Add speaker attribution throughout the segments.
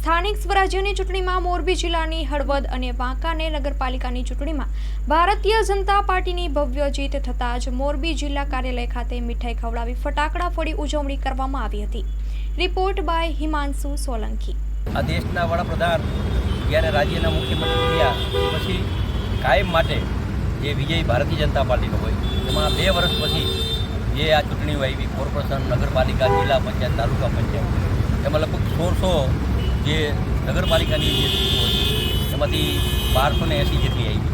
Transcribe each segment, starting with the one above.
Speaker 1: સ્થાનિક સ્વરાજ્યની ચૂંટણીમાં મોરબી જિલ્લાની હળવદ અને વાંકાનેર નગરપાલિકાની ચૂંટણીમાં ભારતીય જનતા પાર્ટીની ભવ્ય જીત થતાં જ મોરબી જિલ્લા કાર્યાલય ખાતે મીઠાઈ ખવડાવી ફટાકડા ફોડી ઉજવણી કરવામાં આવી હતી. Report by Himanshu Solanki.
Speaker 2: આ દેશના વડાપ્રધાન જ્યારે રાજ્યના મુખ્યમંત્રી થયા પછી કાયમ માટે જે વિજય ભારતીય જનતા પાર્ટીનો હોય એમાં 2 વર્ષ પછી જે આ ચૂંટણીઓ આવી કોર્પોરેશન, નગરપાલિકા, જિલ્લા પંચાયત, તાલુકા પંચાયત, એમાં લગભગ 1600 જે નગરપાલિકાની જે સીટો હોય એમાંથી 1280 જેટલી આવી.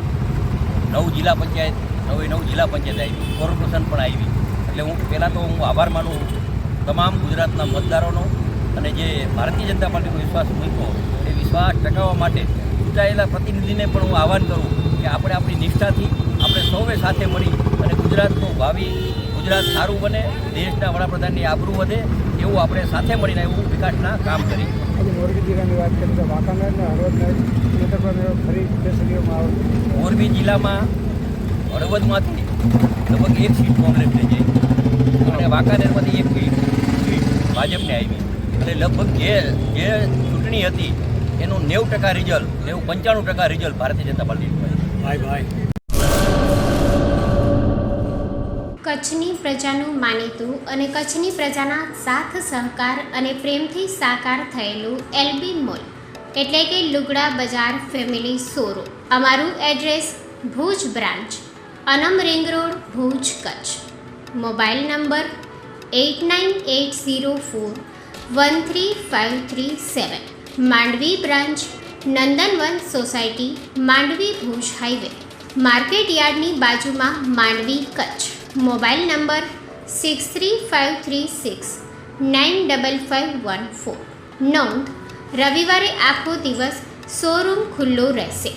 Speaker 2: 9 જિલ્લા પંચાયત, 9 જિલ્લા પંચાયત આવી, કોર્પોરેશન પણ આવી. એટલે હું પહેલાં તો હું આભાર માનું તમામ ગુજરાતના મતદારોનો, અને જે ભારતીય જનતા પાર્ટીનો વિશ્વાસ મૂક્યો એ વિશ્વાસ ટકાવવા માટે ચૂંટાયેલા પ્રતિનિધિને પણ હું આહ્વાન કરું કે આપણે આપણી નિષ્ઠાથી આપણે સૌએ સાથે મળી અને ગુજરાતનું ભાવિ ગુજરાત સારું બને, દેશના વડાપ્રધાનની આબરૂ વધે એવું આપણે સાથે મળીને એવું વિકાસના કામ કરીએ.
Speaker 3: આજે મોરબી જિલ્લાની વાત કરીએ તો વાંકાનેર અને હળવદના ફરી બેસરીઓમાં આવે.
Speaker 2: મોરબી જિલ્લામાં હળવદમાંથી લગભગ 1 સીટ કોંગ્રેસને જઈ અને વાંકાનેરમાંથી 1 સીટ ભાજપને આવી. એટલે લગભગ જે ચૂંટણી હતી એનું 90% રિઝલ્ટ, 95% રિઝલ્ટ ભારતીય જનતા પાર્ટીનું. ભાઈ
Speaker 4: કચ્છની પ્રજાનું માનીતું અને કચ્છની પ્રજાના સાથ સહકાર અને પ્રેમથી સાકાર થયેલું એલબી મોલ એટલે કે લુગડા બજાર ફેમિલી શોરૂમ. અમારું address Bhuj branch, Anam ring road, Bhuj, Kutch. Mobile number 8980413537. Mandvi branch, Nandanvan society, Mandvi, Bhuj highway, market યાર્ડની બાજુમાં, માંડવી, કચ્છ. Mobile number 6353695514. નોંધ: રવિવારે આખો દિવસ શોરૂમ ખુલ્લો રહેશે.